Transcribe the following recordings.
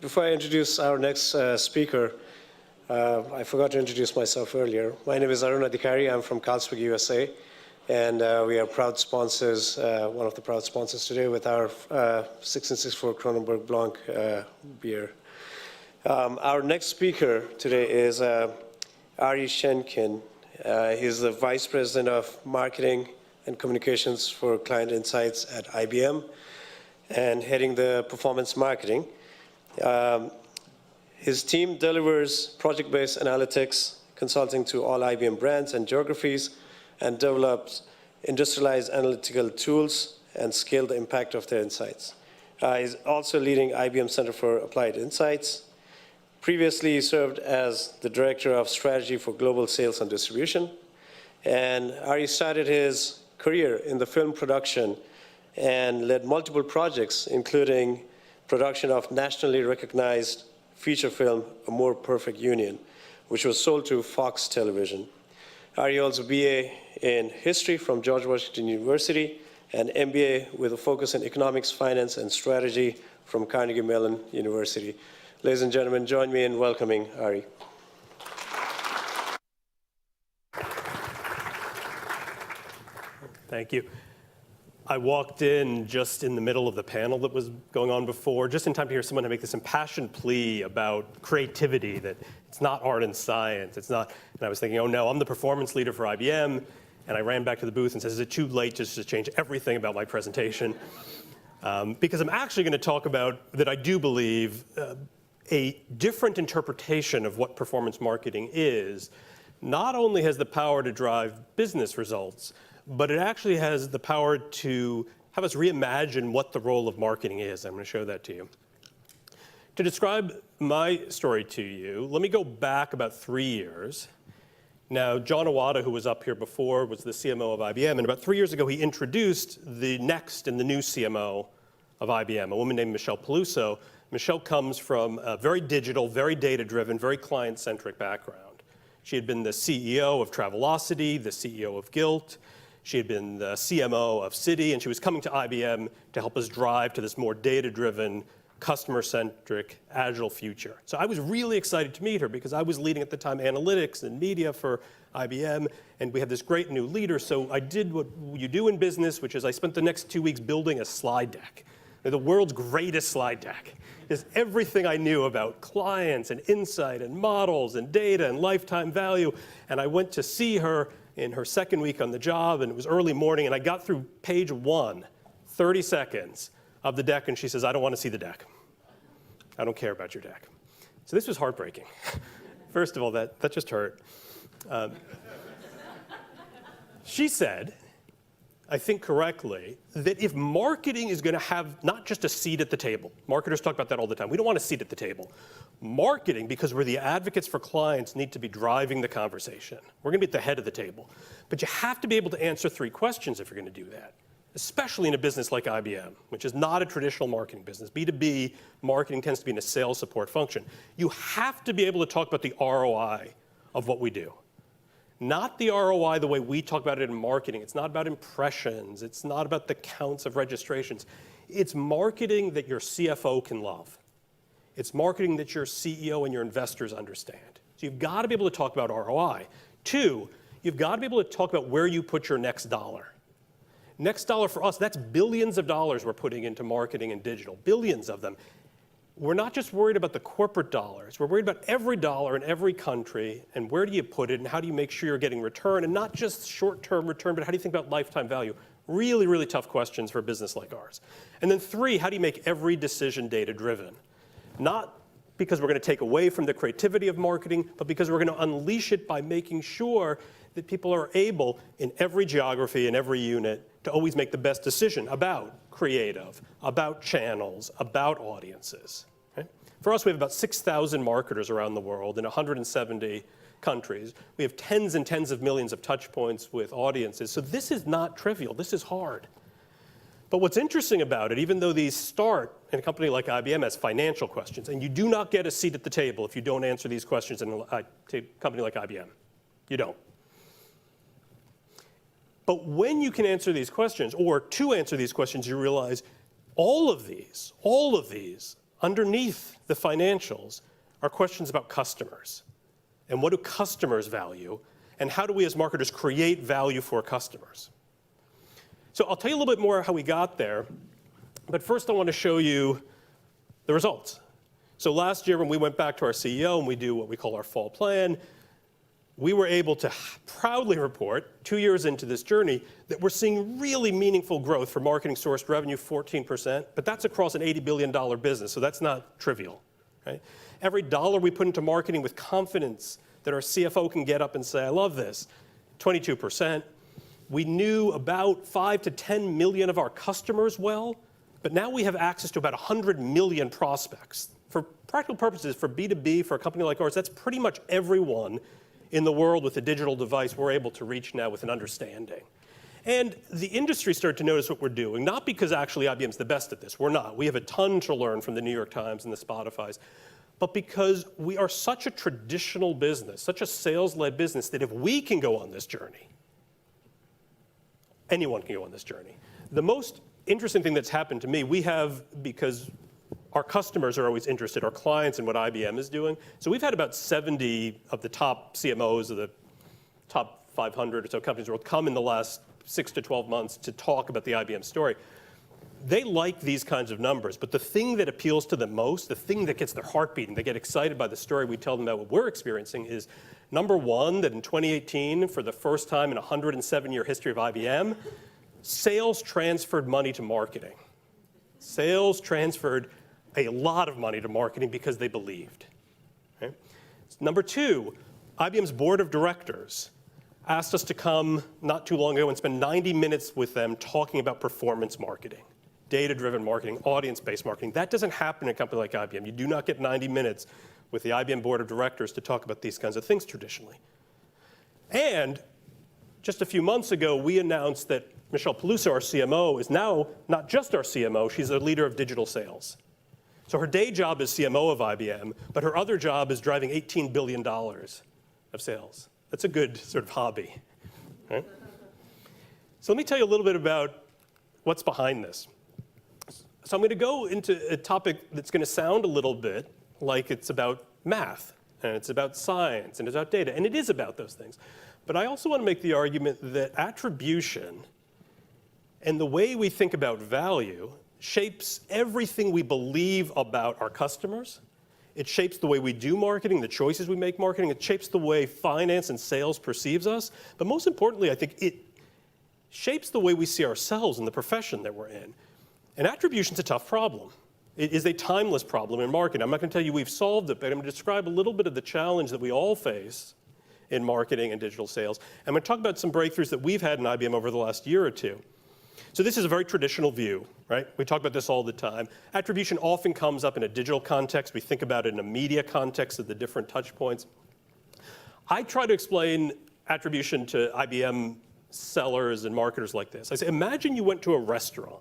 Before I introduce our next speaker, I forgot to introduce myself earlier. My name is Arun Adhikari. I'm from Carlsberg, USA, and we are proud sponsors, one of the proud sponsors today with our 1664 Kronenberg Blanc beer. Our next speaker today is Aris Sheinkin. He's the Vice President of Marketing and Communications for Client Insights at IBM and heading the performance marketing. His team delivers project-based analytics consulting to all IBM brands and geographies and develops industrialized analytical tools and scale the impact of their insights. He's also leading IBM Center for Applied Insights. Previously, he served as the Director of Strategy for Global Sales and Distribution. And Ari started his career in the film production and led multiple projects, including production of nationally recognized feature film, A More Perfect Union, which was sold to Fox Television. Ari holds a BA in History from George Washington University and MBA with a focus in Economics, Finance, and Strategy from Carnegie Mellon University. Ladies and gentlemen, join me in welcoming Ari. Thank you. I walked in just in the middle of the panel that was going on before, just in time to hear someone make this impassioned plea about creativity, that it's not art and science, it's not, and I was thinking, oh no, I'm the performance leader for IBM, and I ran back to the booth and said, is it too late just to change everything about my presentation? Because I'm actually going to talk about that I do believe a different interpretation of what performance marketing is not only has the power to drive business results, but it actually has the power to have us reimagine what the role of marketing is. I'm going to show that to you. To describe my story to you, let me go back about 3 years. Now, John Iwata, who was up here before, was the CMO of IBM, and about 3 years ago, he introduced the next and the new CMO of IBM, a woman named Michelle Peluso. Michelle comes from a very digital, very data-driven, very client-centric background. She had been the CEO of Travelocity, the CEO of Gilt. She had been the CMO of Citi, and she was coming to IBM to help us drive to this more data-driven, customer-centric, agile future. So I was really excited to meet her because I was leading at the time analytics and media for IBM, and we had this great new leader. So I did what you do in business, which is I spent the next 2 weeks building a slide deck. The world's greatest slide deck. Is everything I knew about clients and insight and models and data and lifetime value. And I went to see her in her second week on the job, and it was early morning, and I got through page 1, 30 seconds of the deck, and she says, I don't want to see the deck. I don't care about your deck. So this was heartbreaking. First of all, that just hurt. She said, I think correctly, that if marketing is going to have not just a seat at the table, marketers talk about that all the time, we don't want a seat at the table. Marketing, because we're the advocates for clients, need to be driving the conversation. We're going to be at the head of the table. But you have to be able to answer 3 questions if you're going to do that, especially in a business like IBM, which is not a traditional marketing business. B2B marketing tends to be in a sales support function. You have to be able to talk about the ROI of what we do. Not the ROI the way we talk about it in marketing. It's not about impressions. It's not about the counts of registrations. It's marketing that your CFO can love. It's marketing that your CEO and your investors understand. So you've got to be able to talk about ROI. 2, you've got to be able to talk about where you put your next dollar. Next dollar for us, that's billions of dollars we're putting into marketing and digital, billions of them. We're not just worried about the corporate dollars. We're worried about every dollar in every country, and where do you put it, and how do you make sure you're getting return, and not just short-term return, but how do you think about lifetime value? Really, really tough questions for a business like ours. And then 3, how do you make every decision data-driven? Not because we're going to take away from the creativity of marketing, but because we're going to unleash it by making sure that people are able, in every geography, in every unit, to always make the best decision about creative, about channels, about audiences. Okay? For us, we have about 6,000 marketers around the world in 170 countries. We have tens and tens of millions of touch points with audiences. So this is not trivial. This is hard. But what's interesting about it, even though these start in a company like IBM as financial questions, and you do not get a seat at the table if you don't answer these questions in a company like IBM. You don't. But when you can answer these questions, or to answer these questions, you realize all of these underneath the financials are questions about customers. And what do customers value? And how do we as marketers create value for customers? So I'll tell you a little bit more how we got there. But first I want to show you the results. So last year when we went back to our CEO and we do what we call our fall plan, we were able to proudly report, 2 years into this journey, that we're seeing really meaningful growth for marketing sourced revenue, 14%, but that's across an $80 billion business, so that's not trivial, right? Every dollar we put into marketing with confidence that our CFO can get up and say, I love this, 22%. We knew about 5 to 10 million of our customers well, but now we have access to about 100 million prospects. For practical purposes, for B2B, for a company like ours, that's pretty much everyone in the world with a digital device we're able to reach now with an understanding. And the industry started to notice what we're doing, not because actually IBM's the best at this. We're not. We have a ton to learn from the New York Times and the Spotifys. But because we are such a traditional business, such a sales-led business, that if we can go on this journey, anyone can go on this journey. The most interesting thing that's happened to me, we have, because our customers are always interested, our clients, in what IBM is doing. So we've had about 70 of the top CMOs of the top 500 or so companies in the world come in the last 6 to 12 months to talk about the IBM story. They like these kinds of numbers, but the thing that appeals to them most, the thing that gets their heart beating, they get excited by the story we tell them about what we're experiencing is, number one, that in 2018, for the first time in a 107-year history of IBM, sales transferred money to marketing. Sales transferred a lot of money to marketing because they believed. Okay? Number two, IBM's board of directors asked us to come not too long ago and spend 90 minutes with them talking about performance marketing, data-driven marketing, audience-based marketing. That doesn't happen in a company like IBM. You do not get 90 minutes with the IBM board of directors to talk about these kinds of things traditionally. And just a few months ago, we announced that Michelle Peluso, our CMO, is now not just our CMO, she's a leader of digital sales. So her day job is CMO of IBM, but her other job is driving $18 billion of sales. That's a good sort of hobby. Right? So let me tell you a little bit about what's behind this. So I'm going to go into a topic that's going to sound a little bit like it's about math, and it's about science, and it's about data, and it is about those things. But I also want to make the argument that attribution and the way we think about value shapes everything we believe about our customers. It shapes the way we do marketing, the choices we make marketing. It shapes the way finance and sales perceives us. But most importantly, I think it shapes the way we see ourselves in the profession that we're in. And attribution's a tough problem. It is a timeless problem in marketing. I'm not going to tell you we've solved it, but I'm going to describe a little bit of the challenge that we all face in marketing and digital sales. I'm going to talk about some breakthroughs that we've had in IBM over the last year or two. So this is a very traditional view, right? We talk about this all the time. Attribution often comes up in a digital context. We think about it in a media context of the different touch points. I try to explain attribution to IBM sellers and marketers like this. I say, imagine you went to a restaurant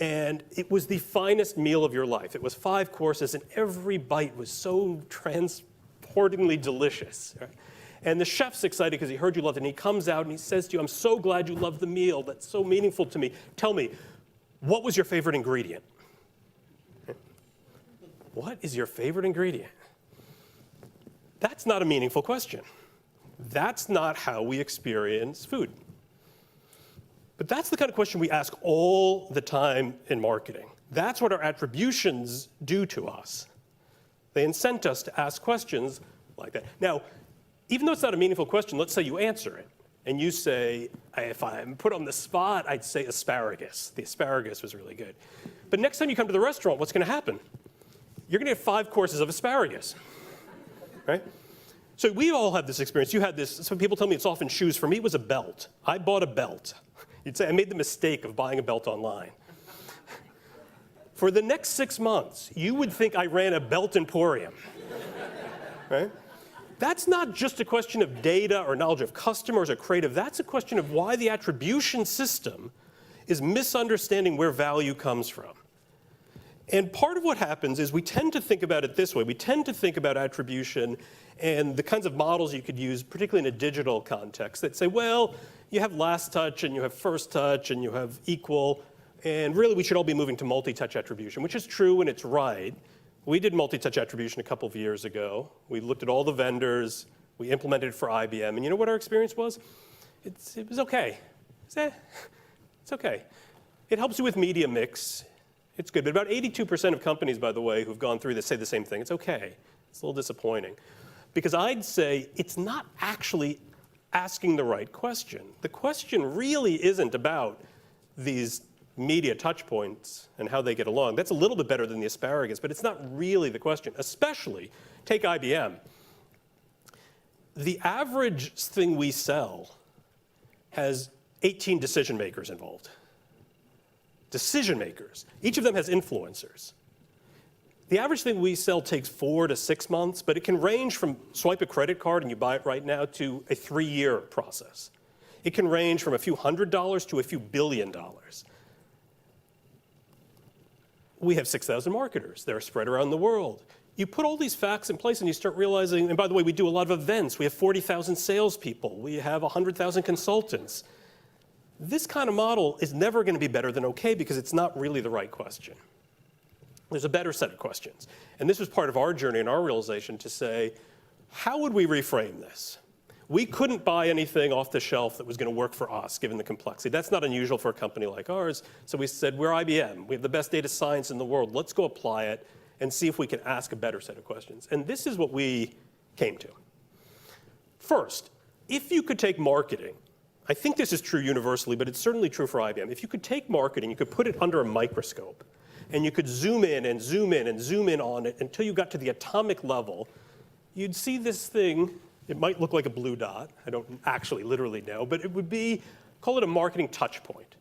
and it was the finest meal of your life. It was 5 courses and every bite was so transportingly delicious. Right? And the chef's excited because he heard you loved it, and he comes out and he says to you, I'm so glad you loved the meal. That's so meaningful to me. Tell me, what was your favorite ingredient? What is your favorite ingredient? That's not a meaningful question. That's not how we experience food. But that's the kind of question we ask all the time in marketing. That's what our attributions do to us. They incent us to ask questions like that. Now, even though it's not a meaningful question, let's say you answer it. And you say, if I'm put on the spot, I'd say asparagus. The asparagus was really good. But next time you come to the restaurant, what's going to happen? You're going to get 5 courses of asparagus, right? So we all have this experience. You had this. Some people tell me it's often shoes. For me, it was a belt. I bought a belt. You'd say, I made the mistake of buying a belt online. For the next 6 months, you would think I ran a belt emporium, right? That's not just a question of data or knowledge of customers or creative. That's a question of why the attribution system is misunderstanding where value comes from. And part of what happens is we tend to think about it this way. We tend to think about attribution and the kinds of models you could use, particularly in a digital context, that say, well, you have last touch and you have first touch and you have equal, and really we should all be moving to multi-touch attribution, which is true and it's right. We did multi-touch attribution a couple of years ago. We looked at all the vendors. We implemented it for IBM. And you know what our experience was? It was OK. It's OK. It helps you with media mix. It's good. But about 82% of companies, by the way, who've gone through this say the same thing. It's OK. It's a little disappointing. Because I'd say it's not actually asking the right question. The question really isn't about these media touch points and how they get along. That's a little bit better than the asparagus, but it's not really the question. Especially, take IBM. The average thing we sell has 18 decision makers involved. Decision makers. Each of them has influencers. The average thing we sell takes 4 to 6 months, but it can range from swipe a credit card and you buy it right now to a 3-year process. It can range from a few $100s to a few $1 billion. We have 6,000 marketers. They're spread around the world. You put all these facts in place and you start realizing, and by the way, we do a lot of events. We have 40,000 salespeople. We have 100,000 consultants. This kind of model is never going to be better than OK because it's not really the right question. There's a better set of questions. And this was part of our journey and our realization to say, how would we reframe this? We couldn't buy anything off the shelf that was going to work for us, given the complexity. That's not unusual for a company like ours. So we said, we're IBM. We have the best data science in the world. Let's go apply it and see if we can ask a better set of questions. And this is what we came to. First, if you could take marketing, I think this is true universally, but it's certainly true for IBM. If you could take marketing, you could put it under a microscope, and you could zoom in and zoom in and zoom in on it until you got to the atomic level, you'd see this thing. It might look like a blue dot. I don't actually literally know, but it would be, call it a marketing touch point.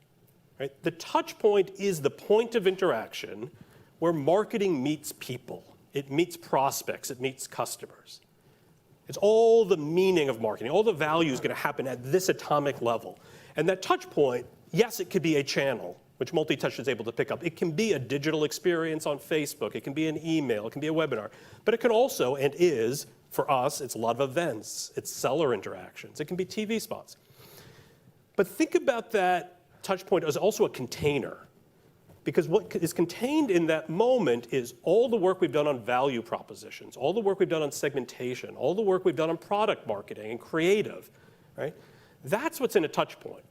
Right? The touch point is the point of interaction where marketing meets people. It meets prospects. It meets customers. It's all the meaning of marketing. All the value is going to happen at this atomic level. And that touch point, yes, it could be a channel, which Multitouch is able to pick up. It can be a digital experience on Facebook. It can be an email. It can be a webinar. But it can also, and is, for us, it's a lot of events. It's seller interactions. It can be TV spots. But think about that touch point as also a container. Because what is contained in that moment is all the work we've done on value propositions, all the work we've done on segmentation, all the work we've done on product marketing and creative, right? That's what's in a touch point.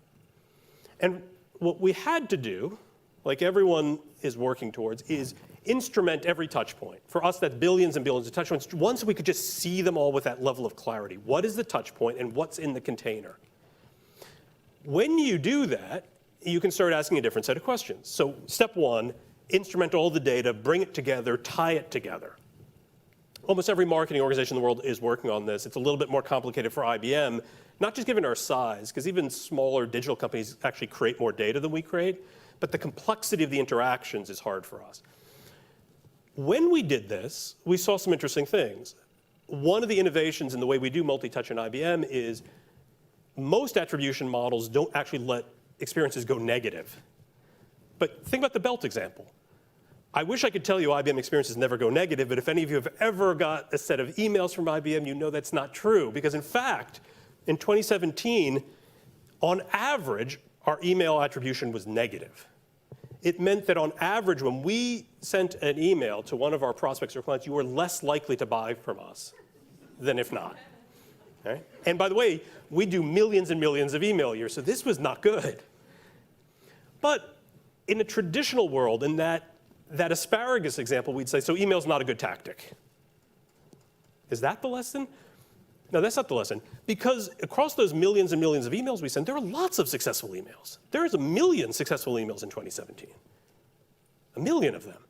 And what we had to do, like everyone is working towards, is instrument every touch point. For us, that's billions and billions of touch points. Once we could just see them all with that level of clarity. What is the touch point and what's in the container? When you do that, you can start asking a different set of questions. So step one, instrument all the data, bring it together, tie it together. Almost every marketing organization in the world is working on this. It's a little bit more complicated for IBM, not just given our size, because even smaller digital companies actually create more data than we create, but the complexity of the interactions is hard for us. When we did this, we saw some interesting things. One of the innovations in the way we do multi-touch in IBM is most attribution models don't actually let experiences go negative. But think about the belt example. I wish I could tell you IBM experiences never go negative, but if any of you have ever got a set of emails from IBM, you know that's not true. Because in fact, in 2017, on average, our email attribution was negative. It meant that on average, when we sent an email to one of our prospects or clients, you were less likely to buy from us than if not. Right? And by the way, we do millions and millions of email a year, so this was not good. But in a traditional world, in that asparagus example, we'd say, so email's not a good tactic. Is that the lesson? No, that's not the lesson. Because across those millions and millions of emails we send, there are lots of successful emails. There is 1 million successful emails in 2017. 1 million of them.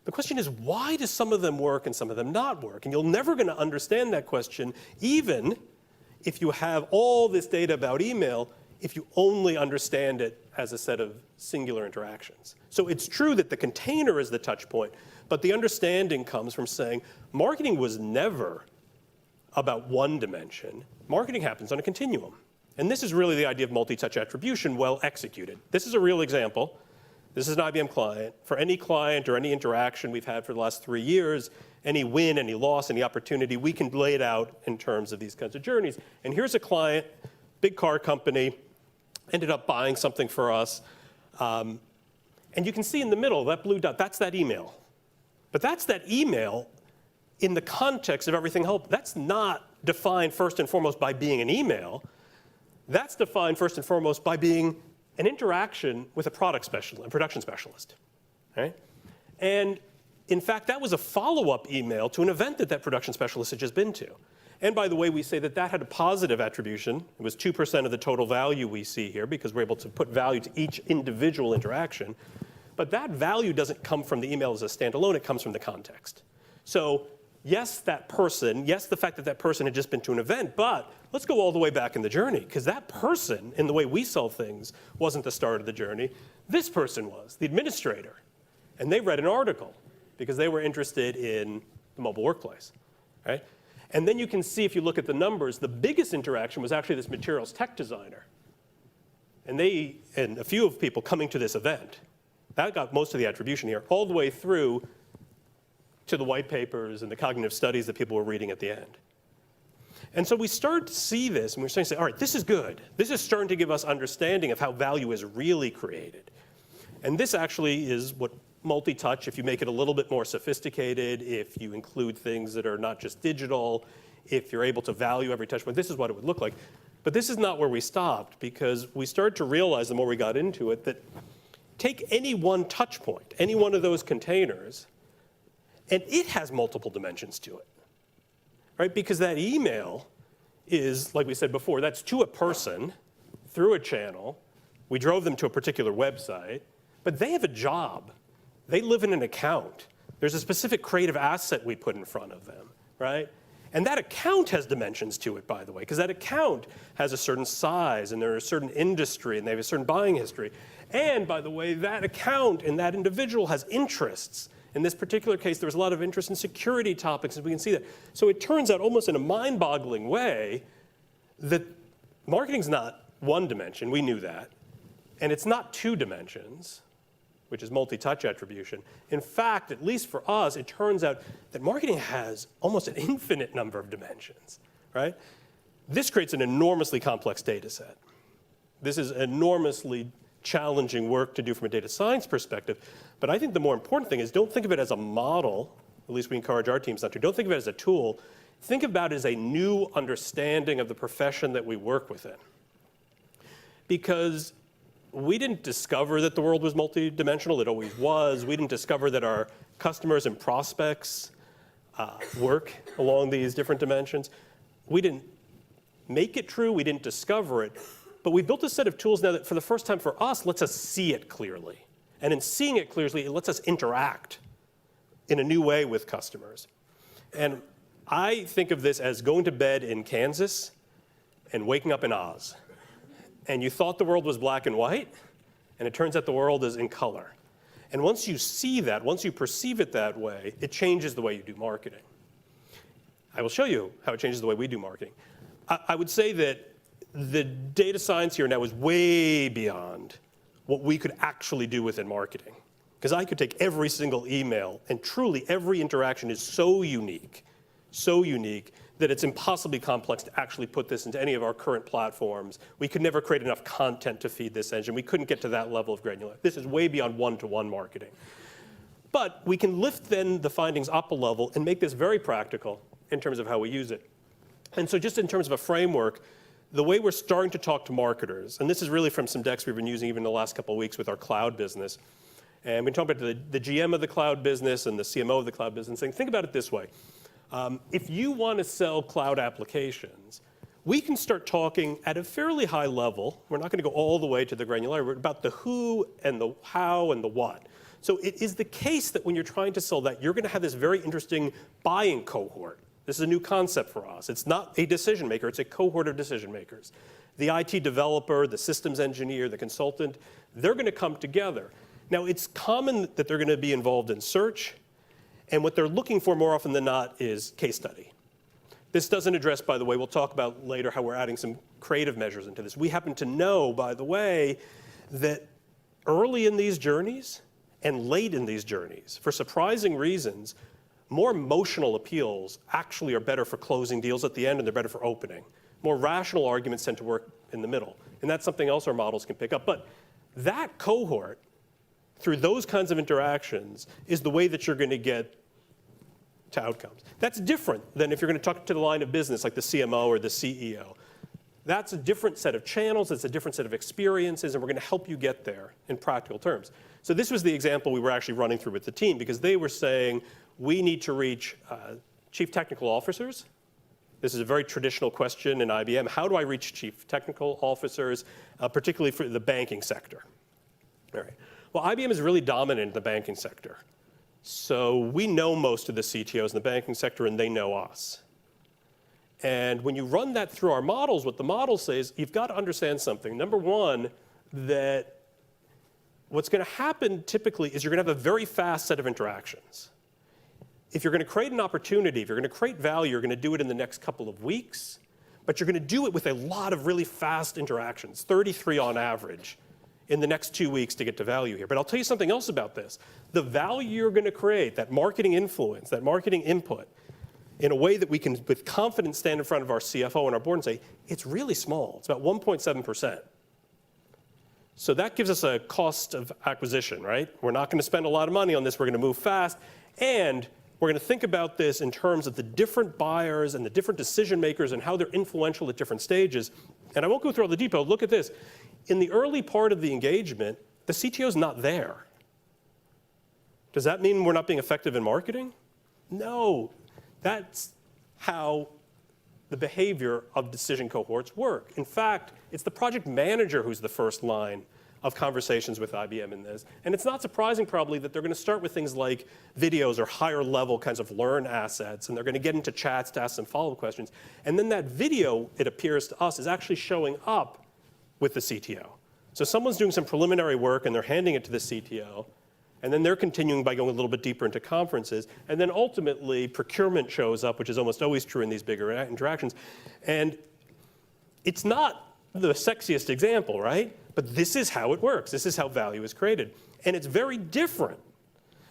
The question is, why do some of them work and some of them not work? And you're never going to understand that question, even if you have all this data about email, if you only understand it as a set of singular interactions. So it's true that the container is the touch point, but the understanding comes from saying marketing was never about one dimension. Marketing happens on a continuum. And this is really the idea of multi-touch attribution well executed. This is a real example. This is an IBM client. For any client or any interaction we've had for the last 3 years, any win, any loss, any opportunity, we can lay it out in terms of these kinds of journeys. And here's a client, big car company, ended up buying something for us. And you can see in the middle, that blue dot, that's that email. But that's that email in the context of everything else. That's not defined first and foremost by being an email. That's defined first and foremost by being an interaction with a product specialist, a production specialist, right? And in fact, that was a follow-up email to an event that that production specialist had just been to. And by the way, we say that that had a positive attribution. It was 2% of the total value we see here because we're able to put value to each individual interaction. But that value doesn't come from the email as a standalone, it comes from the context. So yes, that person, yes, the fact that that person had just been to an event, but let's go all the way back in the journey, because that person, in the way we sell things, wasn't the start of the journey. This person was, the administrator. And they read an article because they were interested in the mobile workplace, right? And then you can see, if you look at the numbers, the biggest interaction was actually this materials tech designer. And a few of people coming to this event. That got most of the attribution here, all the way through to the white papers and the cognitive studies that people were reading at the end. And so we start to see this, and we're starting to say, all right, this is good. This is starting to give us understanding of how value is really created. And this actually is what Multitouch, if you make it a little bit more sophisticated, if you include things that are not just digital, if you're able to value every touch point, this is what it would look like. But this is not where we stopped, because we started to realize the more we got into it that take any one touch point, any one of those containers, and it has multiple dimensions to it, right? Because that email is, like we said before, that's to a person through a channel. We drove them to a particular website, but they have a job. They live in an account. There's a specific creative asset we put in front of them, right? And that account has dimensions to it, by the way, because that account has a certain size, and they're a certain industry, and they have a certain buying history. And by the way, that account and that individual has interests. In this particular case, there was a lot of interest in security topics, and we can see that. So it turns out, almost in a mind-boggling way, that marketing's not one dimension. We knew that. And it's not two dimensions, which is multi-touch attribution. In fact, at least for us, it turns out that marketing has almost an infinite number of dimensions, right? This creates an enormously complex data set. This is enormously challenging work to do from a data science perspective. But I think the more important thing is, don't think of it as a model, at least we encourage our teams not to. Don't think of it as a tool. Think about it as a new understanding of the profession that we work within. Because we didn't discover that the world was multidimensional. It always was. We didn't discover that our customers and prospects work along these different dimensions. We didn't make it true. We didn't discover it. But we built a set of tools now that, for the first time for us, lets us see it clearly. And in seeing it clearly, it lets us interact in a new way with customers. And I think of this as going to bed in Kansas and waking up in Oz. And you thought the world was black and white, and it turns out the world is in color. And once you see that, once you perceive it that way, it changes the way you do marketing. I will show you how it changes the way we do marketing. I would say that the data science here now is way beyond what we could actually do within marketing. Because I could take every single email, and truly every interaction is so unique that it's impossibly complex to actually put this into any of our current platforms. We could never create enough content to feed this engine. We couldn't get to that level of granularity. This is way beyond one-to-one marketing. But we can lift then the findings up a level and make this very practical in terms of how we use it. And so just in terms of a framework, the way we're starting to talk to marketers, and this is really from some decks we've been using even the last couple of weeks with our cloud business, and we're talking about the GM of the cloud business and the CMO of the cloud business, saying, think about it this way. If you want to sell cloud applications, we can start talking at a fairly high level. We're not going to go all the way to the granularity, about the who and the how and the what. So it is the case that when you're trying to sell that, you're going to have this very interesting buying cohort. This is a new concept for us. It's not a decision maker, it's a cohort of decision makers. The IT developer, the systems engineer, the consultant, they're going to come together. Now, it's common that they're going to be involved in search, and what they're looking for more often than not is case study. This doesn't address, by the way, we'll talk about later how we're adding some creative measures into this. We happen to know, by the way, that early in these journeys and late in these journeys, for surprising reasons, more emotional appeals actually are better for closing deals at the end, and they're better for opening. More rational arguments tend to work in the middle. And that's something else our models can pick up. But that cohort, through those kinds of interactions is the way that you're going to get to outcomes. That's different than if you're going to talk to the line of business like the CMO or the CEO. That's a different set of channels, it's a different set of experiences, and we're going to help you get there in practical terms. So this was the example we were actually running through with the team, because they were saying we need to reach chief technical officers. This is a very traditional question in IBM. How do I reach chief technical officers, particularly for the banking sector? All right. Well, IBM is really dominant in the banking sector. So we know most of the CTOs in the banking sector, and they know us. And when you run that through our models, what the model says, you've got to understand something. Number one, that what's going to happen typically is you're going to have a very fast set of interactions. If you're going to create an opportunity, if you're going to create value, you're going to do it in the next couple of weeks, but you're going to do it with a lot of really fast interactions, 33 on average, in the next 2 weeks to get to value here. But I'll tell you something else about this. The value you're going to create, that marketing influence, that marketing input, in a way that we can, with confidence, stand in front of our CFO and our board and say, it's really small. It's about 1.7%. So that gives us a cost of acquisition, right? We're not going to spend a lot of money on this. We're going to move fast. And we're going to think about this in terms of the different buyers and the different decision makers and how they're influential at different stages. And I won't go through all the detail. Look at this. In the early part of the engagement, the CTO's not there. Does that mean we're not being effective in marketing? No. That's how the behavior of decision cohorts work. In fact, it's the project manager who's the first line of conversations with IBM in this. And it's not surprising probably that they're going to start with things like videos or higher level kinds of learn assets, and they're going to get into chats to ask some follow-up questions. And then that video, it appears to us, is actually showing up with the CTO. So someone's doing some preliminary work and they're handing it to the CTO. And then they're continuing by going a little bit deeper into conferences. And then ultimately, procurement shows up, which is almost always true in these bigger interactions. And it's not the sexiest example, right? But this is how it works. This is how value is created. And it's very different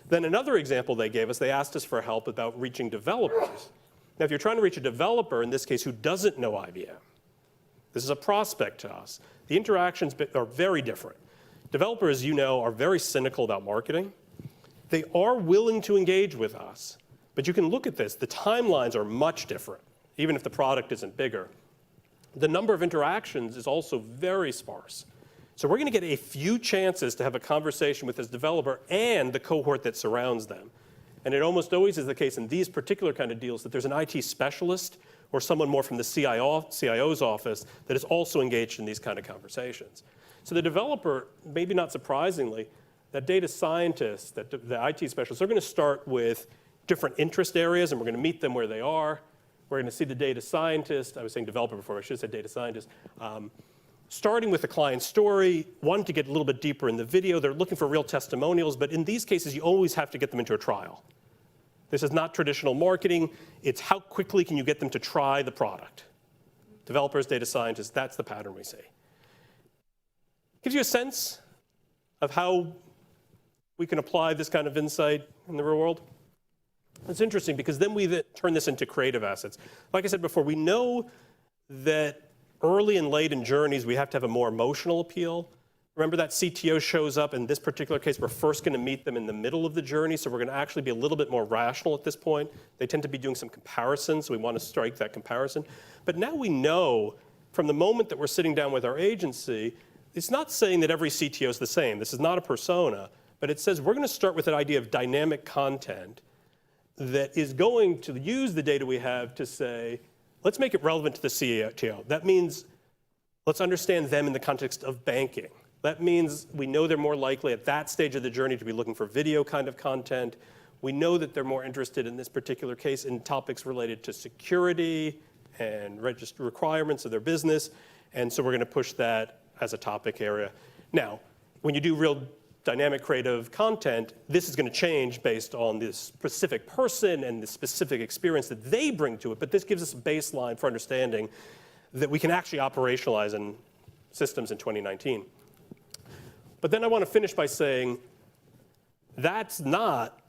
than another example they gave us. They asked us for help about reaching developers. Now, if you're trying to reach a developer, in this case, who doesn't know IBM, this is a prospect to us. The interactions are very different. Developers, as you know, are very cynical about marketing. They are willing to engage with us, but you can look at this. The timelines are much different, even if the product isn't bigger. The number of interactions is also very sparse. So we're going to get a few chances to have a conversation with this developer and the cohort that surrounds them. And it almost always is the case in these particular kind of deals that there's an IT specialist or someone more from the CIO's office that is also engaged in these kind of conversations. So the developer, maybe not surprisingly, that data scientists, that the IT specialists, are going to start with different interest areas, and we're going to meet them where they are. We're going to see the data scientist. I was saying developer before. I should have said data scientist. Starting with the client story, one, to get a little bit deeper in the video. They're looking for real testimonials, but in these cases, you always have to get them into a trial. This is not traditional marketing. It's how quickly can you get them to try the product. Developers, data scientists, that's the pattern we see. Gives you a sense of how we can apply this kind of insight in the real world. It's interesting because then we turn this into creative assets. Like I said before, we know that early and late in journeys, we have to have a more emotional appeal. Remember that CTO shows up. In this particular case, we're first going to meet them in the middle of the journey, so we're going to actually be a little bit more rational at this point. They tend to be doing some comparisons, so we want to strike that comparison. But now we know from the moment that we're sitting down with our agency, it's not saying that every CTO is the same. This is not a persona, but it says we're going to start with an idea of dynamic content that is going to use the data we have to say, let's make it relevant to the CTO. That means let's understand them in the context of banking. That means we know they're more likely at that stage of the journey to be looking for video kind of content. We know that they're more interested in this particular case in topics related to security and register requirements of their business. And so we're going to push that as a topic area. Now, when you do real dynamic creative content, this is going to change based on this specific person and the specific experience that they bring to it. But this gives us a baseline for understanding that we can actually operationalize in systems in 2019. But then I want to finish by saying that's not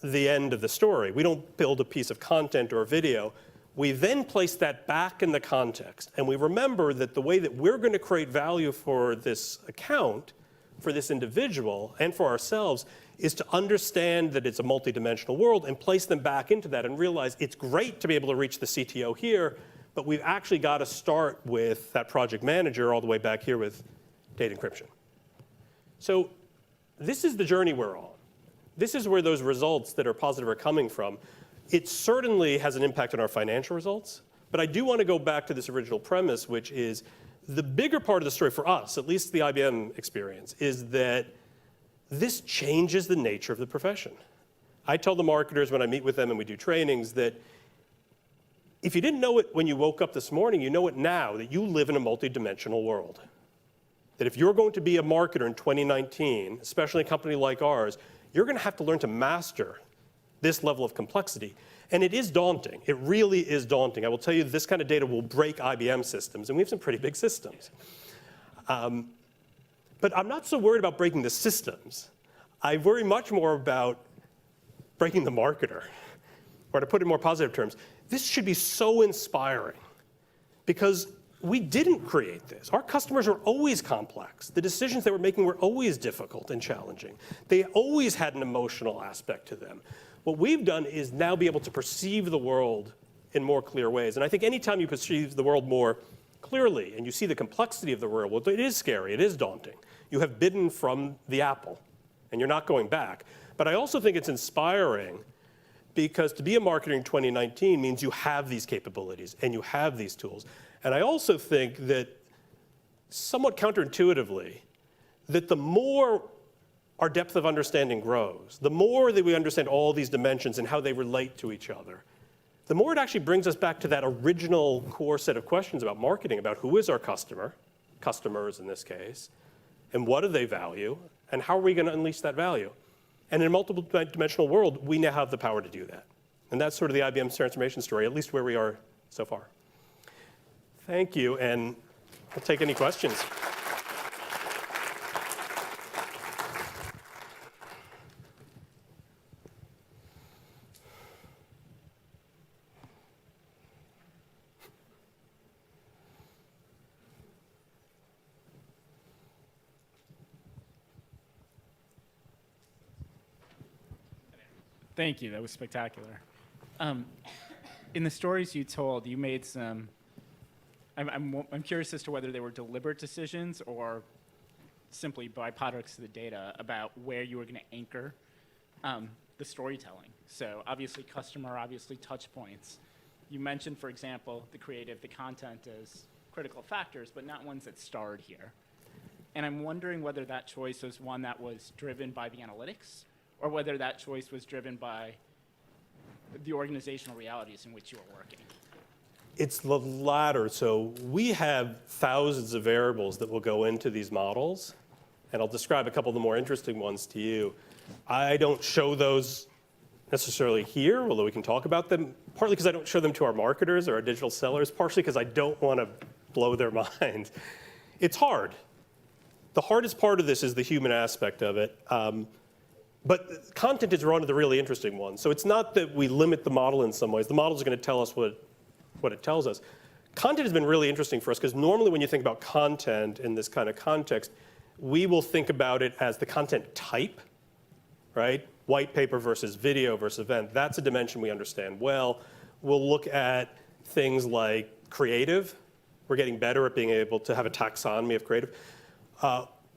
the end of the story. We don't build a piece of content or a video. We then place that back in the context. And we remember that the way that we're going to create value for this account for this individual and for ourselves is to understand that it's a multidimensional world and place them back into that and realize it's great to be able to reach the CTO here, but we've actually got to start with that project manager all the way back here with data encryption. So this is the journey we're on. This is where those results that are positive are coming from. It certainly has an impact on our financial results, but I do want to go back to this original premise, which is the bigger part of the story for us, at least the IBM experience, is that this changes the nature of the profession. I tell the marketers when I meet with them and we do trainings that if you didn't know it when you woke up this morning, you know it now, that you live in a multidimensional world. That if you're going to be a marketer in 2019, especially a company like ours, you're going to have to learn to master this level of complexity. And it is daunting. It really is daunting. I will tell you this kind of data will break IBM systems, and we have some pretty big systems. But I'm not so worried about breaking the systems. I worry much more about breaking the marketer. Or to put it in more positive terms, this should be so inspiring because we didn't create this. Our customers are always complex. The decisions they were making were always difficult and challenging. They always had an emotional aspect to them. What we've done is now be able to perceive the world in more clear ways. And I think anytime you perceive the world more clearly and you see the complexity of the world, well, it is scary, it is daunting. You have bitten from the apple and you're not going back. But I also think it's inspiring because to be a marketer in 2019 means you have these capabilities and you have these tools. And I also think that somewhat counterintuitively, that the more our depth of understanding grows, the more that we understand all these dimensions and how they relate to each other, the more it actually brings us back to that original core set of questions about marketing, about who is our customer, customers in this case, and what do they value, and how are we going to unleash that value? And in a multiple dimensional world, we now have the power to do that. And that's sort of the IBM transformation story, at least where we are so far. Thank you, and I'll take any questions. Thank you, that was spectacular. In the stories you told, you made some, I'm curious as to whether they were deliberate decisions or simply byproducts of the data about where you were going to anchor the storytelling. So obviously customer, obviously touch points. You mentioned, for example, the creative, the content as critical factors, but not ones that starred here. And I'm wondering whether that choice was one that was driven by the analytics or whether that choice was driven by the organizational realities in which you were working. It's the latter. So we have thousands of variables that will go into these models, and I'll describe a couple of the more interesting ones to you. I don't show those necessarily here, although we can talk about them, partly because I don't show them to our marketers or our digital sellers, partially because I don't want to blow their mind. It's hard. The hardest part of this is the human aspect of it. But content is one of the really interesting ones. So it's not that we limit the model in some ways. The model is going to tell us what it tells us. Content has been really interesting for us because normally when you think about content in this kind of context, we will think about it as the content type, right? White paper versus video versus event. That's a dimension we understand well. We'll look at things like creative. We're getting better at being able to have a taxonomy of creative.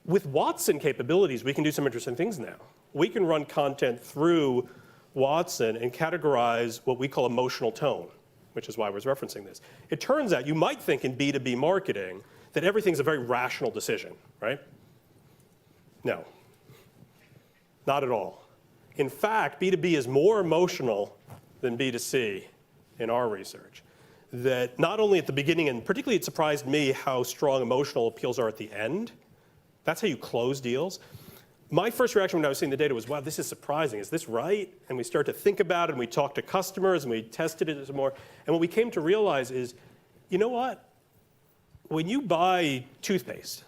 With Watson capabilities, we can do some interesting things now. We can run content through Watson and categorize what we call emotional tone, which is why I was referencing this. It turns out you might think in B2B marketing that everything's a very rational decision, right? No, not at all. In fact, B2B is more emotional than B2C in our research. That not only at the beginning, and particularly it surprised me how strong emotional appeals are at the end. That's how you close deals. My first reaction when I was seeing the data was, wow, this is surprising. Is this right? And we start to think about it, and we talk to customers, and we tested it some more. And what we came to realize is, you know what? When you buy toothpaste,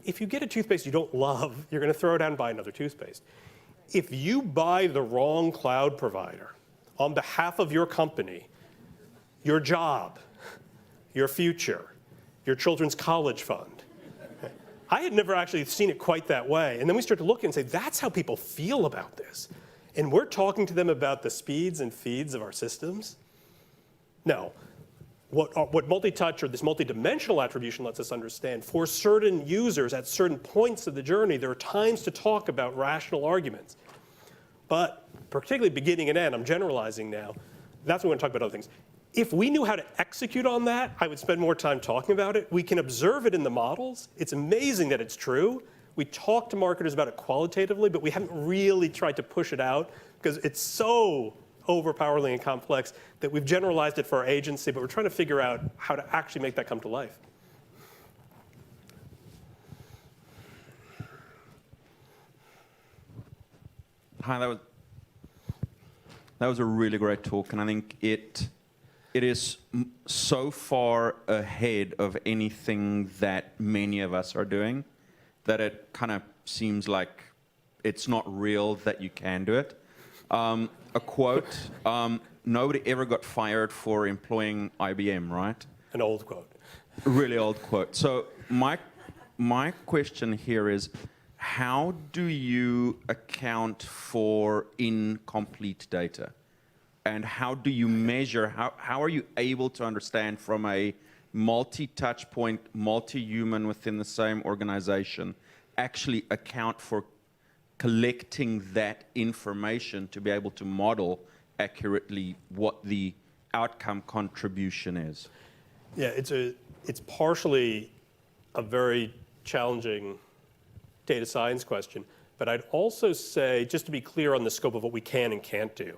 if you get a toothpaste you don't love, you're going to throw it out and buy another toothpaste. If you buy the wrong cloud provider on behalf of your company, your job, your future, your children's college fund, I had never actually seen it quite that way. And then we start to look and say, that's how people feel about this. And we're talking to them about the speeds and feeds of our systems. No. What Multitouch or this multidimensional attribution lets us understand, for certain users at certain points of the journey, there are times to talk about rational arguments. But particularly beginning and end, I'm generalizing now, that's when we're going to talk about other things. If we knew how to execute on that, I would spend more time talking about it. We can observe it in the models. It's amazing that it's true. We talk to marketers about it qualitatively, but we haven't really tried to push it out because it's so overpoweringly and complex that we've generalized it for our agency, but we're trying to figure out how to actually make that come to life. Hi, that was a really great talk, and I think it is so far ahead of anything that many of us are doing that it kind of seems like it's not real that you can do it. A quote, nobody ever got fired for employing IBM, right? An old quote. A really old quote. So my question here is, how do you account for incomplete data? And how do you measure, how are you able to understand from a multi-touch point, multi-human within the same organization, actually account for collecting that information to be able to model accurately what the outcome contribution is? Yeah, it's partially a very challenging data science question, but I'd also say, just to be clear on the scope of what we can and can't do,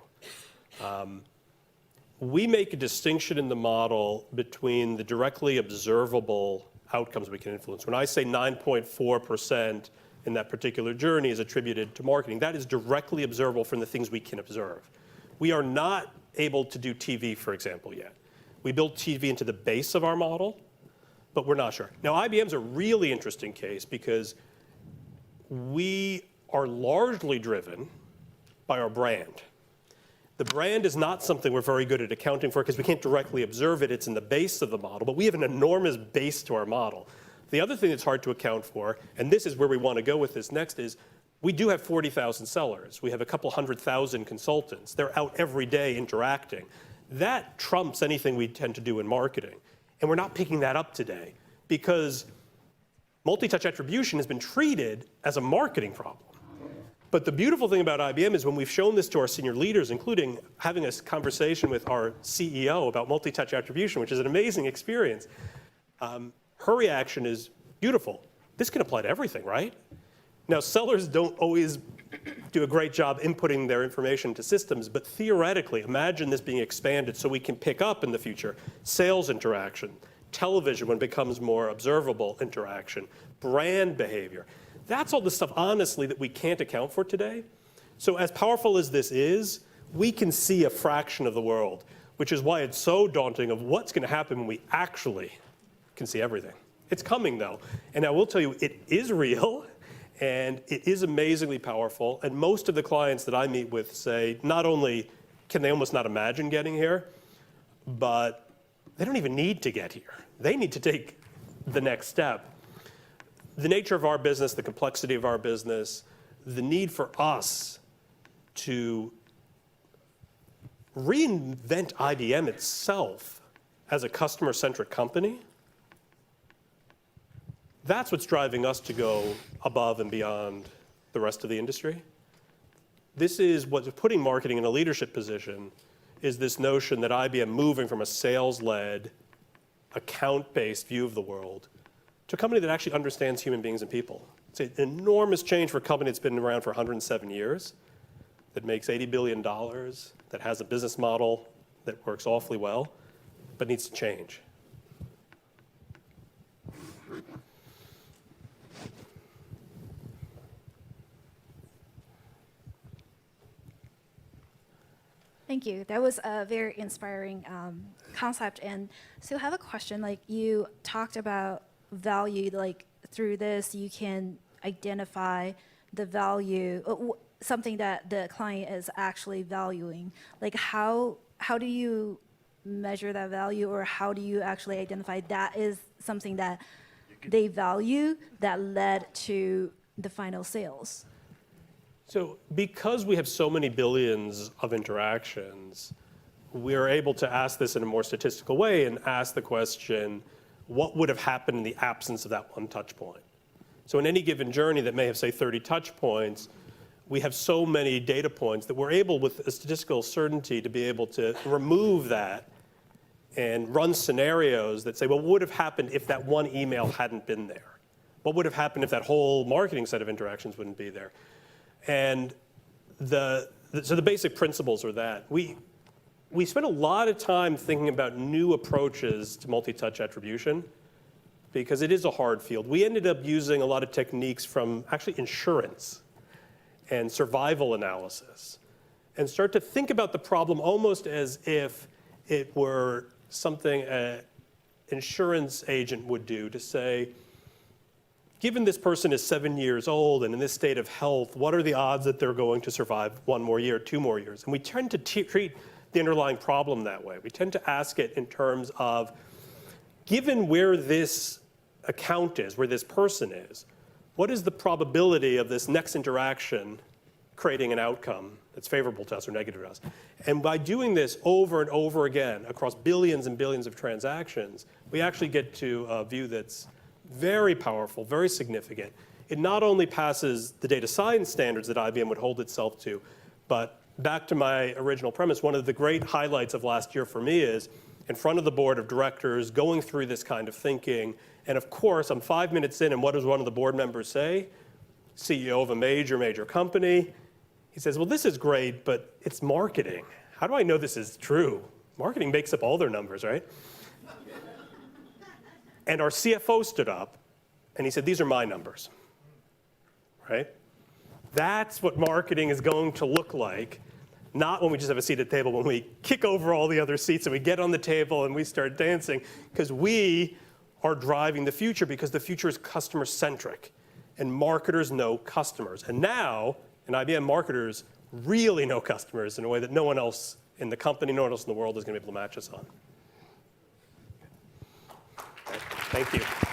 we make a distinction in the model between the directly observable outcomes we can influence. When I say 9.4% in that particular journey is attributed to marketing, that is directly observable from the things we can observe. We are not able to do TV, for example, yet. We built TV into the base of our model, but we're not sure. Now, IBM's a really interesting case because we are largely driven by our brand. The brand is not something we're very good at accounting for because we can't directly observe it. It's in the base of the model, but we have an enormous base to our model. The other thing that's hard to account for, and this is where we want to go with this next, is we do have 40,000 sellers. We have a couple 100,000 consultants. They're out every day interacting. That trumps anything we tend to do in marketing. And we're not picking that up today because multi-touch attribution has been treated as a marketing problem. But the beautiful thing about IBM is when we've shown this to our senior leaders, including having a conversation with our CEO about multi-touch attribution, which is an amazing experience, her reaction is beautiful. This can apply to everything, right? Now, sellers don't always do a great job inputting their information to systems, but theoretically, imagine this being expanded so we can pick up in the future sales interaction, television when it becomes more observable interaction, brand behavior. That's all the stuff, honestly, that we can't account for today. So as powerful as this is, we can see a fraction of the world, which is why it's so daunting of what's going to happen when we actually can see everything. It's coming, though. And I will tell you, it is real, and it is amazingly powerful. And most of the clients that I meet with say, not only can they almost not imagine getting here, but they don't even need to get here. They need to take the next step. The nature of our business, the complexity of our business, the need for us to reinvent IBM itself as a customer-centric company, that's what's driving us to go above and beyond the rest of the industry. This is what's putting marketing in a leadership position, is this notion that IBM moving from a sales-led, account-based view of the world to a company that actually understands human beings and people. It's an enormous change for a company that's been around for 107 years, that makes $80 billion, that has a business model that works awfully well, but needs to change. Thank you. That was a very inspiring concept. And so I have a question. Like, you talked about value, like through this you can identify the value, something that the client is actually valuing. Like, how do you measure that value, or how do you actually identify that is something that they value that led to the final sales? So because we have so many billions of interactions, we are able to ask this in a more statistical way and ask the question, what would have happened in the absence of that one touch point? So in any given journey that may have, say, 30 touch points, we have so many data points that we're able, with a statistical certainty, to be able to remove that and run scenarios that say, well, what would have happened if that one email hadn't been there? What would have happened if that whole marketing set of interactions wouldn't be there? And so the basic principles are that. We spent a lot of time thinking about new approaches to multi-touch attribution because it is a hard field. We ended up using a lot of techniques from actually insurance and survival analysis and start to think about the problem almost as if it were something an insurance agent would do to say, given this person is 7 years old and in this state of health, what are the odds that they're going to survive 1 more year, 2 more years? And we tend to treat the underlying problem that way. We tend to ask it in terms of, given where this account is, where this person is, what is the probability of this next interaction creating an outcome that's favorable to us or negative to us? And by doing this over and over again across billions and billions of transactions, we actually get to a view that's very powerful, very significant. It not only passes the data science standards that IBM would hold itself to, but back to my original premise, one of the great highlights of last year for me is in front of the board of directors, going through this kind of thinking. And of course, I'm 5 minutes in, and what does one of the board members say? CEO of a major company. He says, well, this is great, but it's marketing. How do I know this is true? Marketing makes up all their numbers, right? And our CFO stood up, and he said, these are my numbers, right? That's what marketing is going to look like, not when we just have a seat at the table, when we kick over all the other seats and we get on the table and we start dancing, because we are driving the future, because the future is customer-centric, and marketers know customers. And now, in IBM, marketers really know customers in a way that no one else in the company, no one else in the world is going to be able to match us on. Thank you.